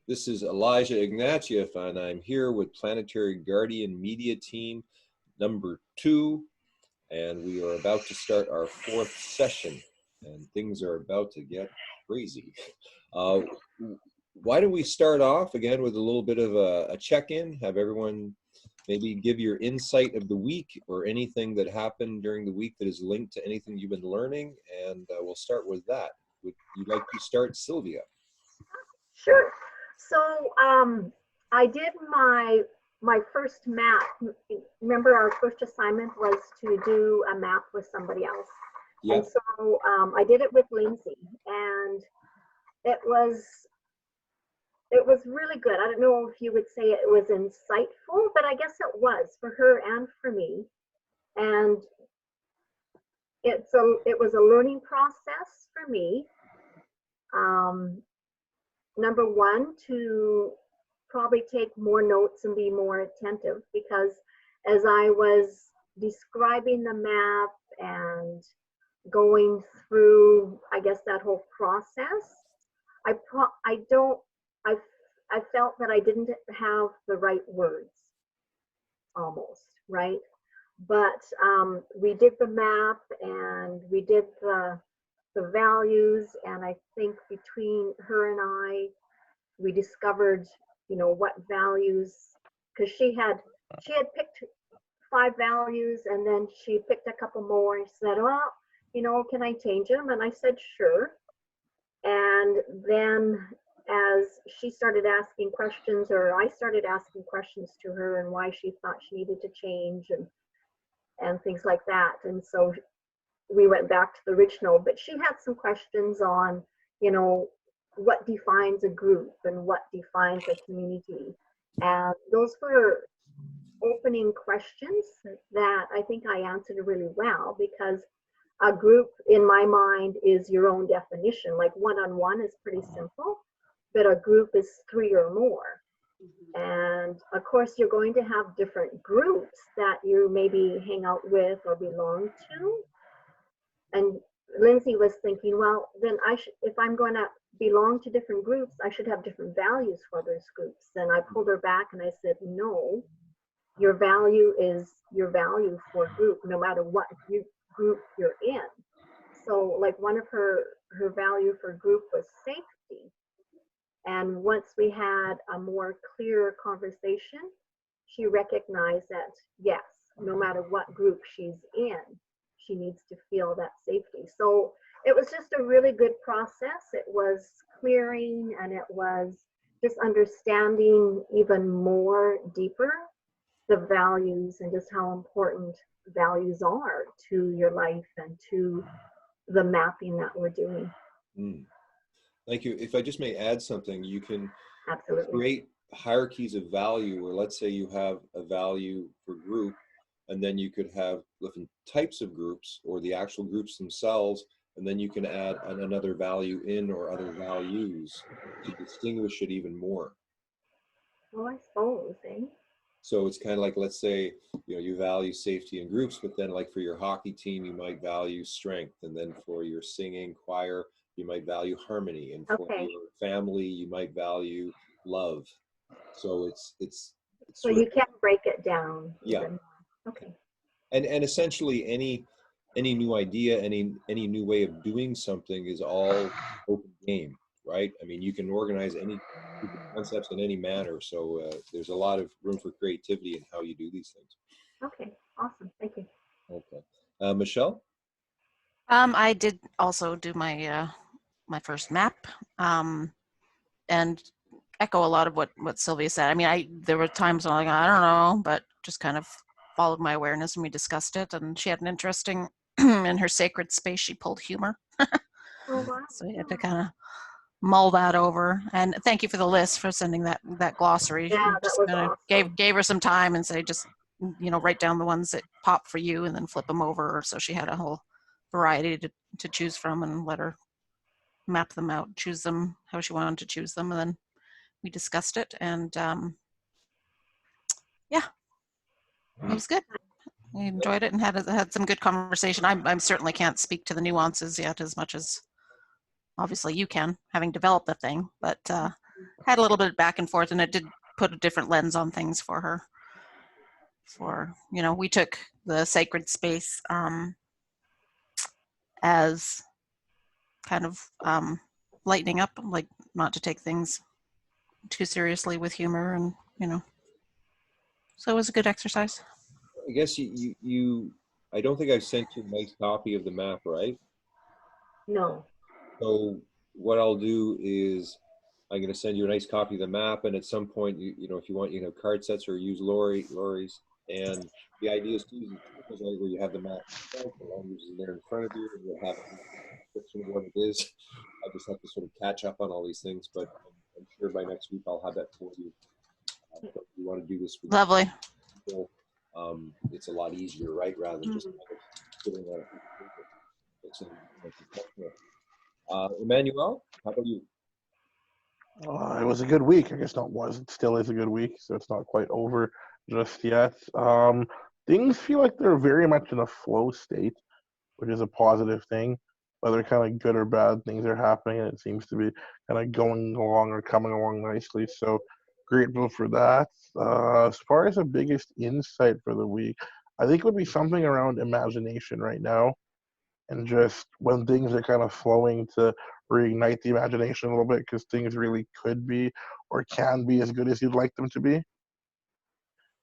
This is Elijah Ignatieff, and I'm here with Planetary Guardian Media Team number 2, and we are about to start our 4th session, and things are about to get crazy. Why don't we start off again with a little bit of a check-in, have everyone maybe give your insight of the week or anything that happened during the week that is linked to anything you've been learning, and we'll start with that. Would you like to start, Sylvia? Sure. So I did my first map. Remember, our first assignment was to do a map with somebody else. Yeah. And so I did it with Lindsay, and it was really good. I don't know if you would say it was insightful, but I guess it was for her and for me. And it was a learning process for me. Number one, to probably take more notes and be more attentive, because as I was describing the map and going through, I guess, that whole process, I felt that I didn't have the right words, almost, right? But we did the map and we did the values, and I think between her and I, we discovered, what values, because she had picked 5 values, and then she picked a couple more and said, well, can I change them? And I said, sure. And then as she started asking questions, or I started asking questions to her and why she thought she needed to change and things like that. And so we went back to the original, but she had some questions on, what defines a group and what defines a community. And those were opening questions that I think I answered really well, because a group in my mind is your own definition. Like one-on-one is pretty simple, but a group is 3 or more. And of course, you're going to have different groups that you maybe hang out with or belong to. And Lindsay was thinking, well, then if I'm going to belong to different groups, I should have different values for those groups. And I pulled her back and I said, no, your value is your value for a group, no matter what group you're in. So like one of her value for group was safety. And once we had a more clear conversation, she recognized that, yes, no matter what group she's in, she needs to feel that safety. So it was just a really good process. It was clearing, and it was just understanding even more deeper the values and just how important values are to your life and to the mapping that we're doing. Thank you. If I just may add something, you can Absolutely create hierarchies of value, where let's say you have a value for group, and then you could have different types of groups or the actual groups themselves, and then you can add another value in or other values to distinguish it even more. Well, I suppose, eh? So it's kind of like, let's say, you value safety in groups, but then like for your hockey team, you might value strength. And then for your singing choir, you might value harmony. And for your family, you might value love. So it's so you can break it down. Yeah. Okay. And essentially any new idea, any new way of doing something is all open game, right? I mean, you can organize any concepts in any manner. So there's a lot of room for creativity in how you do these things. Okay, awesome. Thank you. Okay. Michelle? I did also do my my first map, and echo a lot of what Sylvia said. I mean, there were times when I was like, I don't know, but just kind of followed my awareness and we discussed it. And she had an interesting, in her sacred space, she pulled humor. Oh, wow. So you had to kind of mull that over. And thank you for the list, for sending that glossary. Yeah, that was awesome. Gave her some time and say, just, write down the ones that pop for you and then flip them over. So she had a whole variety to choose from, and let her map them out, choose them how she wanted to choose them. And then we discussed it, and yeah, it was good. I enjoyed it and had some good conversation. I certainly can't speak to the nuances yet as much as obviously you can, having developed the thing, but had a little bit back and forth, and it did put a different lens on things for her. We took the sacred space as kind of lightening up, like not to take things too seriously with humor, and so it was a good exercise. I guess I don't think I've sent you a nice copy of the map, right? No. So what I'll do is I'm going to send you a nice copy of the map, and at some point, if you want, you can have card sets or use Lori's. And the idea is to use it where you have the map itself, the language is there in front of you, and you'll have a description of what it is. I just have to sort of catch up on all these things, but I'm sure by next week I'll have that for you. If you want to do this with Lovely. people, it's a lot easier, right? Rather than just kind of sitting on it. Emmanuel, how about you? It was a good week. I guess not was. It still is a good week, so it's not quite over just yet. Things feel like they're very much in a flow state, which is a positive thing. Whether kind of good or bad things are happening, and it seems to be kind of going along or coming along nicely. So grateful for that. As far as the biggest insight for the week, I think it would be something around imagination right now. And just when things are kind of flowing, to reignite the imagination a little bit, because things really could be or can be as good as you'd like them to be.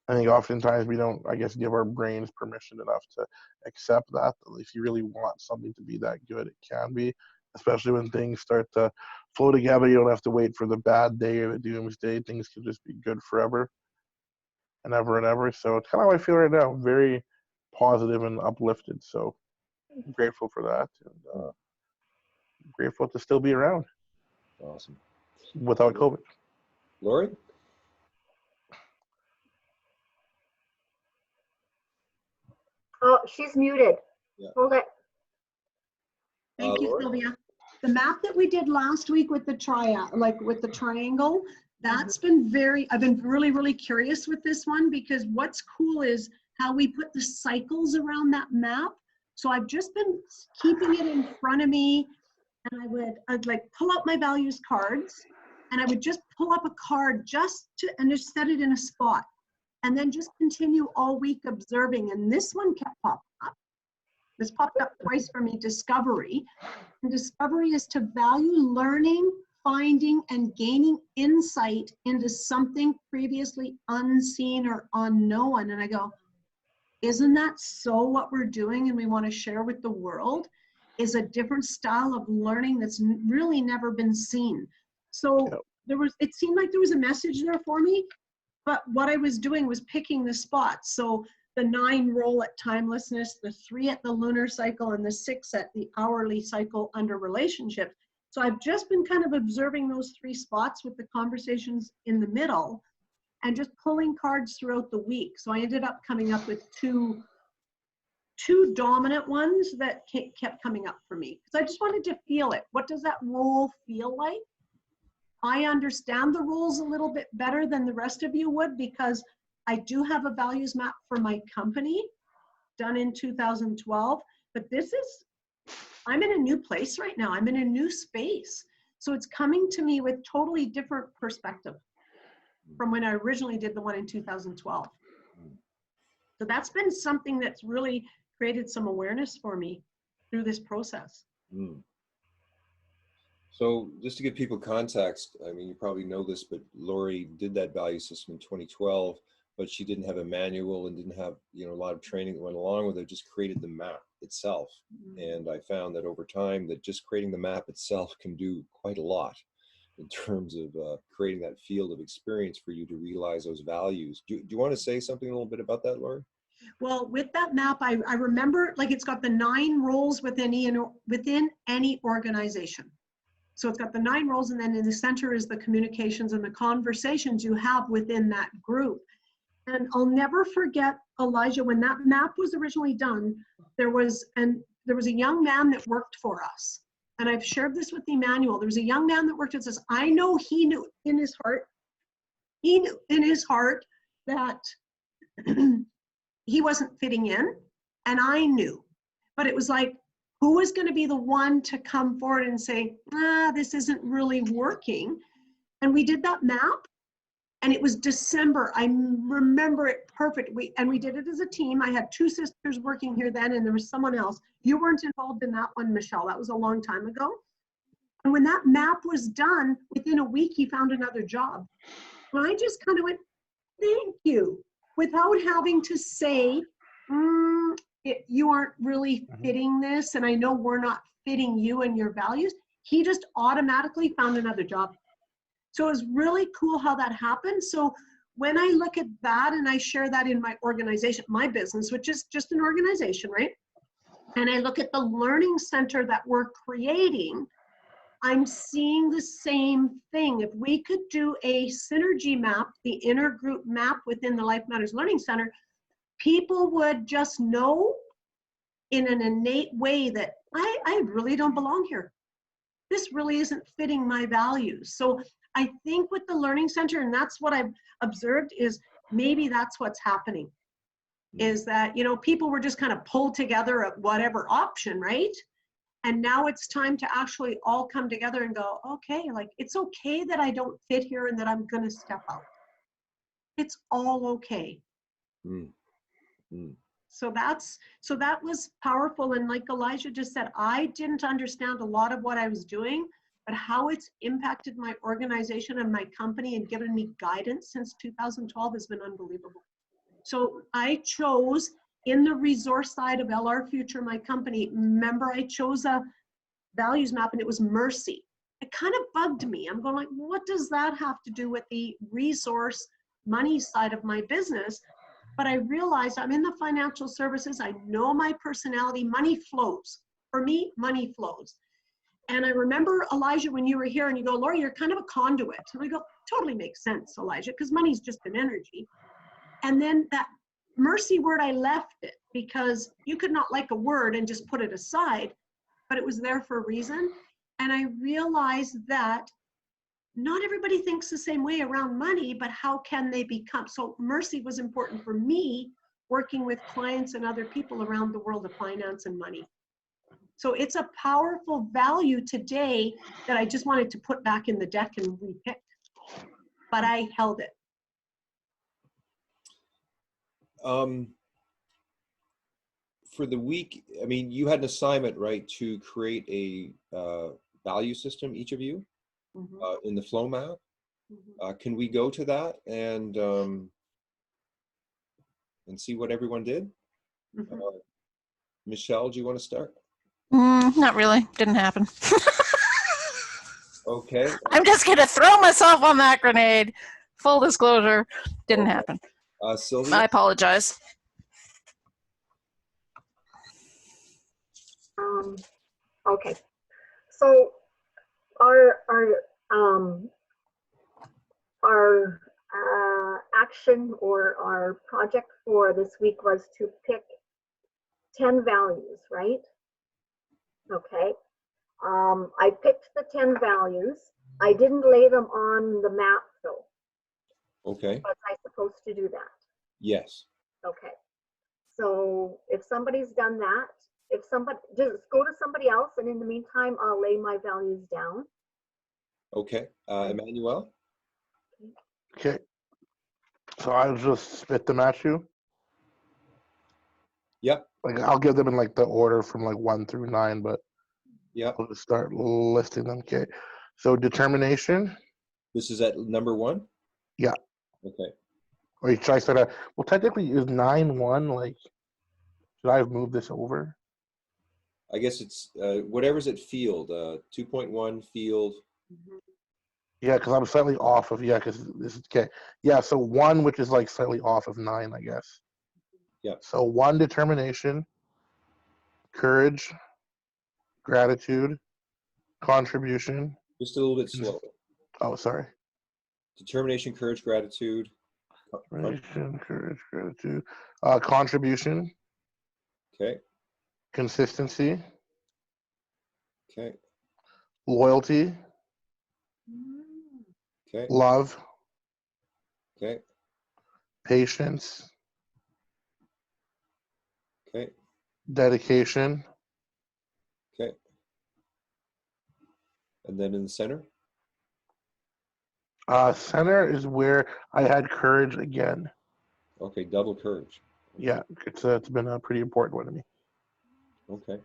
I think oftentimes we don't, I guess, give our brains permission enough to accept that if you really want something to be that good, it can be, especially when things start to flow together. You don't have to wait for the bad day or the doomsday. Things can just be good forever and ever and ever. So it's kind of how I feel right now, very positive and uplifted. So I'm grateful for that, and grateful to still be around. Awesome. Without COVID. Lori? Oh, she's muted. Yeah. Hold it. Thank you, Lori? Sylvia. The map that we did last week with the with the triangle, that's been I've been really, really curious with this one, because what's cool is how we put the cycles around that map. So I've just been keeping it in front of me, and I'd like pull out my values cards, and I would just pull up a card and just set it in a spot, and then just continue all week observing. And this one kept popping up. This popped up twice for me, discovery. And discovery is to value learning, finding, and gaining insight into something previously unseen or unknown. And I go, isn't that so what we're doing and we want to share with the world? Is a different style of learning that's really never been seen. So it seemed like there was a message there for me, but what I was doing was picking the spots. So the 9 roll at timelessness, the 3 at the lunar cycle, and the 6 at the hourly cycle under relationships. So I've just been kind of observing those 3 spots with the conversations in the middle, and just pulling cards throughout the week. So I ended up coming up with two dominant ones that kept coming up for me, because I just wanted to feel it. What does that role feel like? I understand the rules a little bit better than the rest of you would, because I do have a values map for my company done in 2012, but I'm in a new place right now. I'm in a new space. So it's coming to me with totally different perspective from when I originally did the one in 2012. So that's been something that's really created some awareness for me through this process. So just to give people context, I mean, you probably know this, but Lori did that value system in 2012, but she didn't have a manual and didn't have, a lot of training that went along with it, just created the map itself. And I found that over time that just creating the map itself can do quite a lot in terms of creating that field of experience for you to realize those values. Do you want to say something a little bit about that, Lori? Well, with that map, I remember, like, it's got the 9 roles within any organization. So it's got the 9 roles, and then in the center is the communications and the conversations you have within that group. And I'll never forget, Elijah, when that map was originally done, there was a young man that worked for us. And I've shared this with Emmanuel. There was a young man that worked with us. I know he knew in his heart that he wasn't fitting in, and I knew. But it was like, who was going to be the one to come forward and say, this isn't really working? And we did that map, and it was December. I remember it perfectly. And we did it as a team. I had 2 sisters working here then, and there was someone else. You weren't involved in that one, Michelle. That was a long time ago. And when that map was done, within a week, he found another job. And I just kind of went, thank you, without having to say, you aren't really fitting this, and I know we're not fitting you and your values. He just automatically found another job. So it was really cool how that happened. So when I look at that and I share that in my organization, my business, which is just an organization, right? And I look at the learning center that we're creating, I'm seeing the same thing. If we could do a synergy map, the intergroup map within the Life Matters Learning Center, people would just know in an innate way that I really don't belong here. This really isn't fitting my values. So I think with the Learning Center, and that's what I've observed, is maybe that's what's happening, is that, you know, people were just kind of pulled together at whatever option, right? And now it's time to actually all come together and go, okay, like, it's okay that I don't fit here and that I'm going to step out. It's all okay. Mm. Mm. So that was powerful. And like Elijah just said, I didn't understand a lot of what I was doing, but how it's impacted my organization and my company and given me guidance since 2012 has been unbelievable. So I chose, in the resource side of LR Future, my company, remember I chose a values map, and it was mercy. It kind of bugged me. I'm going like, what does that have to do with the resource money side of my business? But I realized I'm in the financial services. I know my personality. Money flows. For me, money flows. And I remember, Elijah, when you were here and you go, Laura, you're kind of a conduit. And I go, totally makes sense, Elijah, because money's just an energy. And then that mercy word, I left it because you could not like a word and just put it aside, but it was there for a reason. And I realized that not everybody thinks the same way around money, but how can they become? So mercy was important for me, working with clients and other people around the world of finance and money. So it's a powerful value today that I just wanted to put back in the deck and repick, but I held it. For the week, I mean, you had an assignment, right, to create a value system, each of you, in the flow map. Can we go to that and see what everyone did? Michelle, do you want to start? Not really. Didn't happen. Okay. I'm just going to throw myself on that grenade. Full disclosure, didn't happen. Sylvia? I apologize. Okay, so our action or our project for this week was to pick 10 values, right? Okay. I picked the 10 values. I didn't lay them on the map though. Okay. Was I supposed to do that? Yes. Okay. So if somebody's done that, if somebody, just go to somebody else, and in the meantime, I'll lay my values down. Okay. Emmanuel? Okay. So I'll just spit them at you. Yep. Like I'll give them in like the order from like 1 through 9, but Yep. I'll just start listing them. Okay. So determination. This is at number 1? Yeah. Okay. Or should I start at, well, technically is 9-1, like, should I have moved this over? I guess it's whatever's at field, 2.1 field. Yeah, because I'm slightly off of, yeah, because this is, okay. Yeah, so 1, which is like slightly off of 9, I guess. Yeah. So 1, determination, courage, gratitude, contribution. Just a little bit slower. Oh, sorry. Determination, courage, gratitude. Determination, courage, gratitude. Contribution, Okay. consistency, Okay. loyalty, Okay. love, Okay. patience, Okay. dedication, Okay. And then in the center? Center is where I had courage again. Okay, double courage. Yeah, it's been a pretty important one to me. Okay.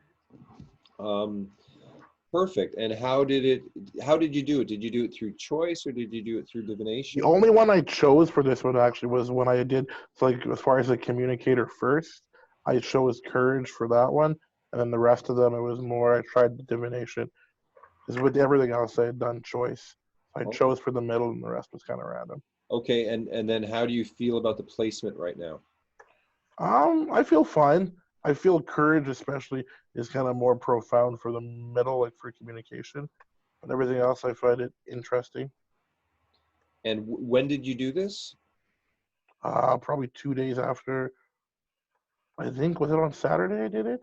Perfect. And how did you do it? Did you do it through choice or did you do it through divination? The only one I chose for this one actually was when I did, so like as far as the communicator first, I chose courage for that one, and then the rest of them it was more I tried the divination. Because with everything else I had done choice. I Okay. chose for the middle, and the rest was kind of random. Okay, and then how do you feel about the placement right now? I feel fine. I feel courage, especially, is kind of more profound for the middle, like for communication. But everything else, I find it interesting. And when did you do this? Probably 2 days after. I think was it on Saturday I did it.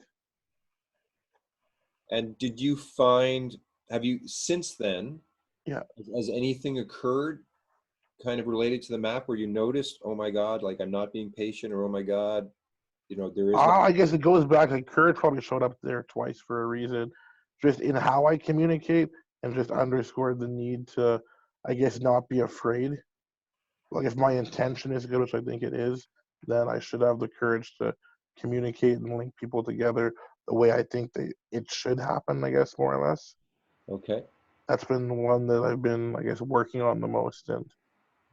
And did you find, have you since then, Yeah. has anything occurred kind of related to the map where you noticed, oh my God, like I'm not being patient, or oh my God, there is no. I guess it goes back. Like courage probably showed up there twice for a reason, just in how I communicate, and just underscored the need to, I guess, not be afraid. Like if my intention is good, which I think it is, then I should have the courage to communicate and link people together the way I think it should happen, I guess, more or less. Okay. That's been the one that I've been, I guess, working on the most and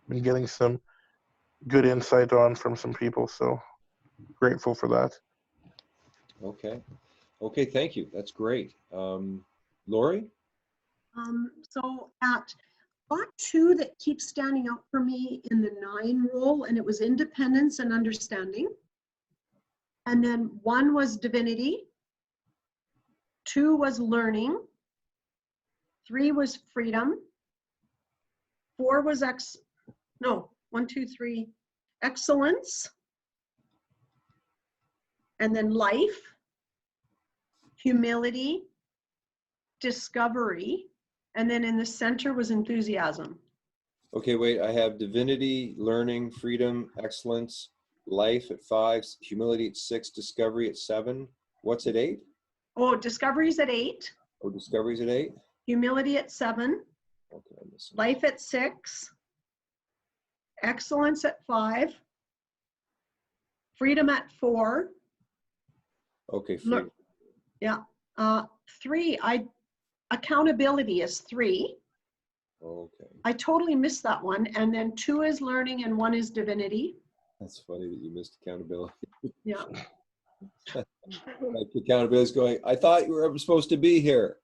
been getting some good insight on from some people. So grateful for that. Okay. Okay, thank you. That's great. Lori? So at got two that keep standing out for me in the 9 role, and it was independence and understanding. And then 1 was divinity, 2 was learning, 3 was freedom, 4 was 1, 2, 3, excellence, and then life, humility, discovery, and then in the center was enthusiasm. Okay, wait, I have divinity, learning, freedom, excellence, life at 5, humility at 6, discovery at 7. What's at 8? Oh, discovery's at 8. Oh, discovery's at 8? Humility at 7. Okay, I'm missing. Life at 6. Excellence at 5. Freedom at 4. Okay, freedom. Yeah. 3, accountability is 3. Okay. I totally missed that one. And then 2 is learning and 1 is divinity. That's funny that you missed accountability. Yeah. Like accountability is going, I thought you were supposed to be here.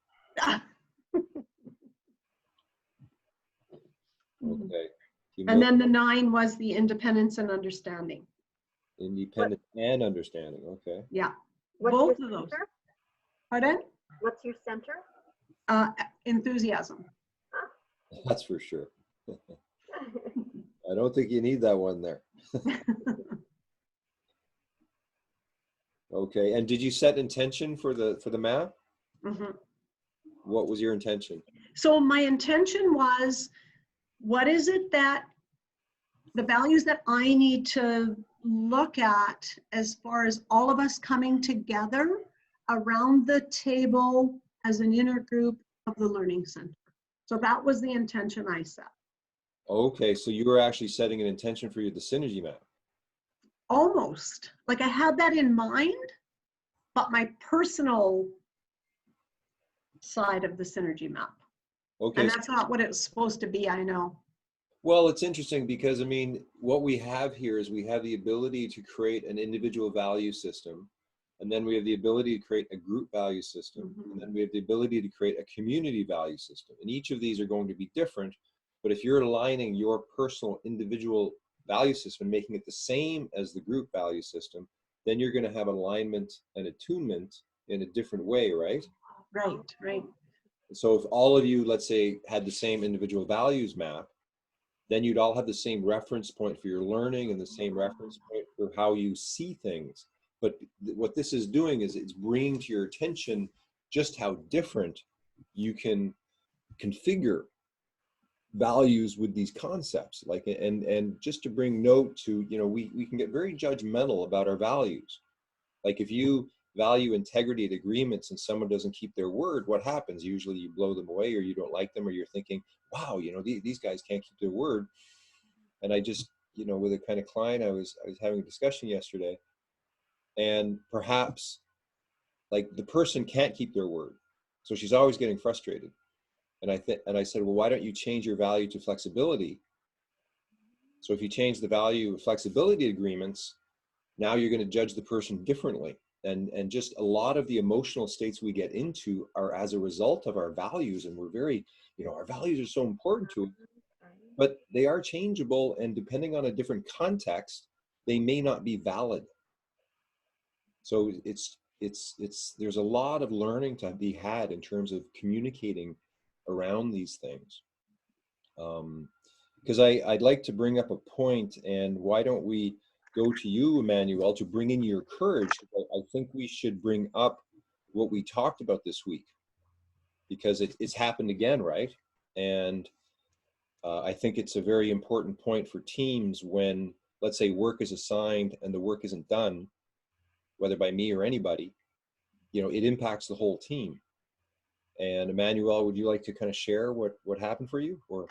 Okay. And then the 9 was the independence and understanding. Independent and understanding. Okay. Yeah. What's Both your of those. center? Pardon? What's your center? Enthusiasm. That's for sure. I don't think you need that one there. Okay. And did you set intention for the map? Mm-hmm. What was your intention? So my intention was, what is it that the values that I need to look at as far as all of us coming together around the table as an inner group of the Learning Center. So that was the intention I set. Okay. So you were actually setting an intention for the synergy map. Almost. Like I had that in mind, but my personal side of the synergy map. Okay. And that's not what it was supposed to be, I know. Well, it's interesting because, I mean, what we have here is we have the ability to create an individual value system, and then we have the ability to create a group value system, and then we have the ability to create a community value system. And each of these are going to be different, but if you're aligning your personal individual value system, making it the same as the group value system, then you're going to have alignment and attunement in a different way, right? Right, right. So if all of you, let's say, had the same individual values map, then you'd all have the same reference point for your learning and the same reference point for how you see things. But what this is doing is it's bringing to your attention just how different you can configure values with these concepts. Like, and just to bring note to, we can get very judgmental about our values. Like if you value integrity at agreements and someone doesn't keep their word, what happens? Usually you blow them away, or you don't like them, or you're thinking, wow, you know, these guys can't keep their word. And I just, you know, with a kind of client, I was having a discussion yesterday, and perhaps like the person can't keep their word. So she's always getting frustrated. And I said, well, why don't you change your value to flexibility? So if you change the value of flexibility agreements, now you're going to judge the person differently. And just a lot of the emotional states we get into are as a result of our values. And we're very, you know, our values are so important to us, but they are changeable. And depending on a different context, they may not be valid. So there's a lot of learning to be had in terms of communicating around these things. Because I'd like to bring up a point, and why don't we go to you, Emmanuel, to bring in your courage. I think we should bring up what we talked about this week, because it's happened again, right? And I think it's a very important point for teams when, let's say, work is assigned and the work isn't done, whether by me or anybody, you know, it impacts the whole team. And Emmanuel, would you like to kind of share what happened for you? Or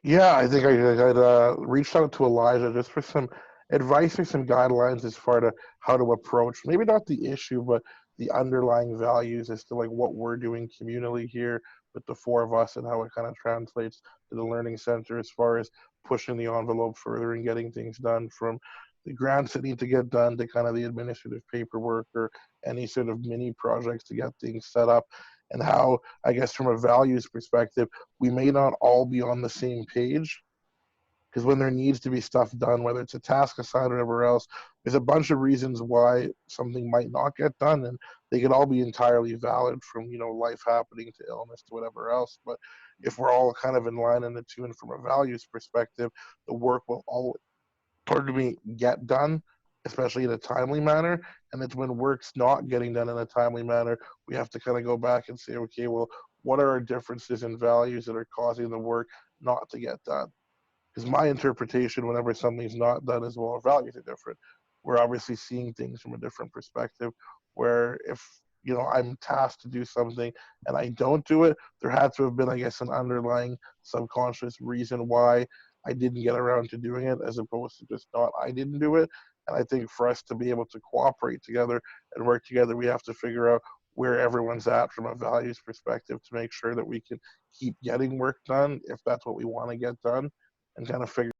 Yeah, I think I'd reached out to Elijah just for some advice or some guidelines as far to how to approach maybe not the issue, but the underlying values as to like what we're doing communally here with the four of us and how it kind of translates to the learning center as far as pushing the envelope further and getting things done, from the grants that need to get done to kind of the administrative paperwork or any sort of mini projects to get things set up, and how, I guess, from a values perspective, we may not all be on the same page, because when there needs to be stuff done, whether it's a task assigned or whatever else, there's a bunch of reasons why something might not get done, and they could all be entirely valid, from, you know, life happening to illness to whatever else. But if we're all kind of in line in the tune from a values perspective, the work will all, pardon me, get done, especially in a timely manner. And it's when work's not getting done in a timely manner, we have to kind of go back and say, okay, well, what are our differences in values that are causing the work not to get done? Because my interpretation, whenever something's not done, is, well, our values are different. We're obviously seeing things from a different perspective. Where if, you know, I'm tasked to do something and I don't do it, there had to have been, I guess, an underlying subconscious reason why I didn't get around to doing it, as opposed to just not, I didn't do it. And I think for us to be able to cooperate together and work together, we have to figure out where everyone's at from a values perspective to make sure that we can keep getting work done if that's what we want to get done, and kind of figure